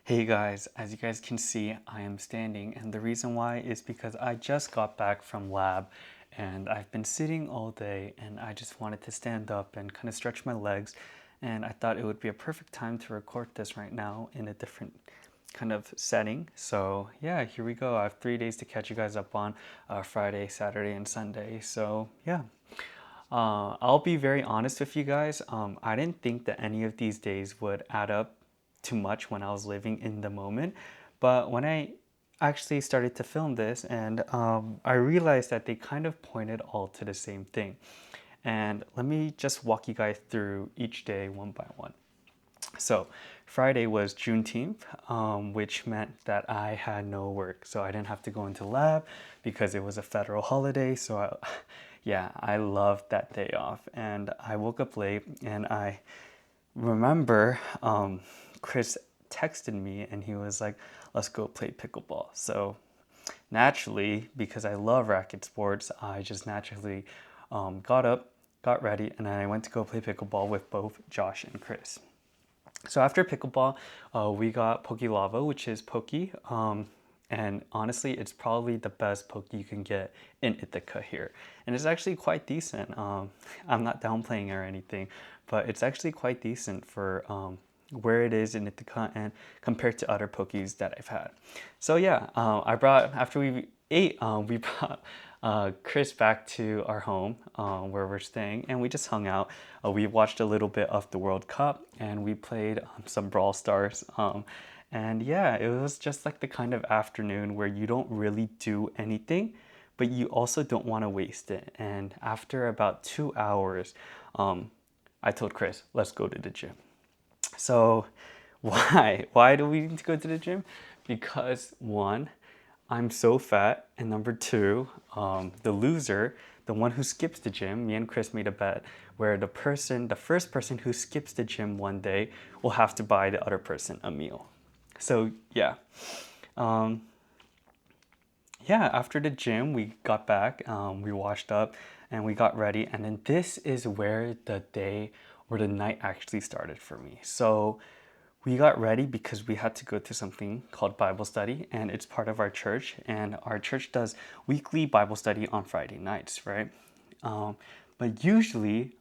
Hey guys, as you guys can see, I am standing, and the reason why is because I just got back from lab and I've been sitting all day and I just wanted to stand up and kind of stretch my legs, and I thought it would be a perfect time to record this right now in a different kind of setting. So yeah, here we go. I have 3 days to catch you guys up on Friday, Saturday, and Sunday. So yeah. I'll be very honest with you guys. I didn't think that any of these days would add up too much when I was living in the moment. But when I actually started to film this, and I realized that they kind of pointed all to the same thing. And let me just walk you guys through each day one by one. So Friday was Juneteenth, which meant that I had no work. So I didn't have to go into lab because it was a federal holiday. So yeah, I loved that day off. And I woke up late and I remember Chris texted me and he was like, let's go play pickleball. So naturally, because I love racket sports, I just naturally got up, got ready, and then I went to go play pickleball with both Josh and Chris. So after pickleball, we got pokelava, which is pokey. And honestly, it's probably the best poke you can get in Ithaca here. And it's actually quite decent. I'm not downplaying or anything, but it's actually quite decent for where it is in Ithaca and compared to other pokies that I've had. So yeah, after we ate, we brought Chris back to our home where we're staying, and we just hung out. We watched a little bit of the World Cup, and we played some Brawl Stars. And yeah, it was just like the kind of afternoon where you don't really do anything, but you also don't want to waste it. And after about 2 hours, I told Chris, let's go to the gym. So why? Why do we need to go to the gym? Because one, I'm so fat, and number two, the loser, the one who skips the gym, me and Chris made a bet where the first person who skips the gym one day will have to buy the other person a meal. So yeah, um, yeah. After the gym, we got back, we washed up, and we got ready, and then this is where the day or the night actually started for me. So we got ready because we had to go to something called Bible study, and it's part of our church. And our church does weekly Bible study on Friday nights, right? But usually,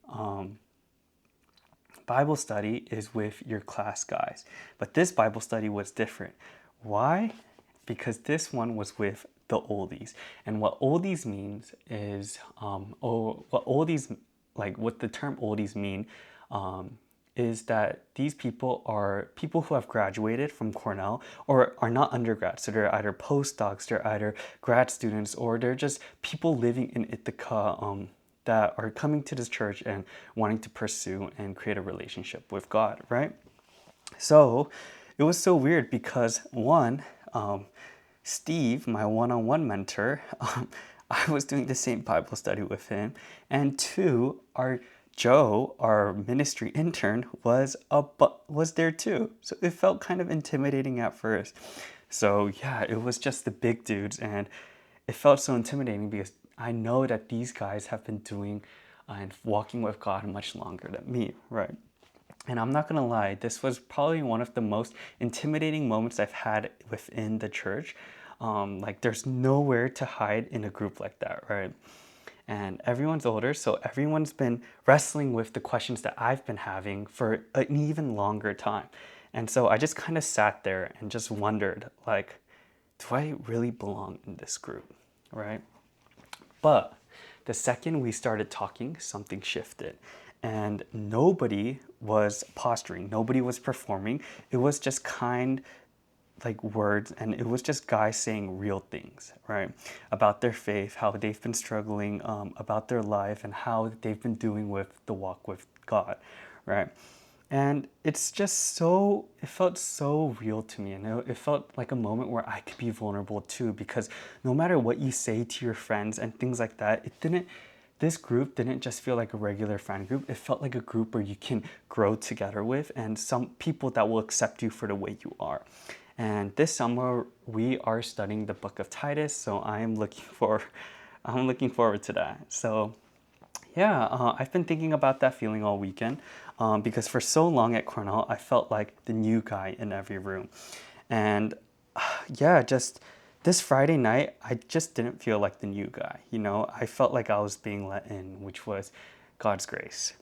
Bible study is with your class guys. But this Bible study was different. Why? Because this one was with the oldies. And what oldies means is, what the term oldies mean is that these people are people who have graduated from Cornell or are not undergrads. So they're either postdocs, they're either grad students, or they're just people living in Ithaca that are coming to this church and wanting to pursue and create a relationship with God, right? So it was so weird because one, Steve, my one-on-one mentor, I was doing the same Bible study with him, and two, our Joe, our ministry intern, was there too. So it felt kind of intimidating at first. So yeah, it was just the big dudes, and it felt so intimidating because I know that these guys have been doing and walking with God much longer than me, right? And I'm not gonna lie, this was probably one of the most intimidating moments I've had within the church. Like, there's nowhere to hide in a group like that, right? And everyone's older, so everyone's been wrestling with the questions that I've been having for an even longer time. And so I just kind of sat there and just wondered, like, do I really belong in this group, right? But the second we started talking, something shifted. And nobody was posturing, nobody was performing. It was just kind like words, and it was just guys saying real things, right? About their faith, how they've been struggling, about their life, and how they've been doing with the walk with God, right? And it's just so, it felt so real to me. And it felt like a moment where I could be vulnerable too, because no matter what you say to your friends and things like that, this group didn't just feel like a regular friend group. It felt like a group where you can grow together with, and some people that will accept you for the way you are. And this summer we are studying the book of Titus, so I'm looking forward to that. So yeah, I've been thinking about that feeling all weekend because for so long at Cornell, I felt like the new guy in every room. And yeah, just this Friday night, I just didn't feel like the new guy. I felt like I was being let in, which was God's grace.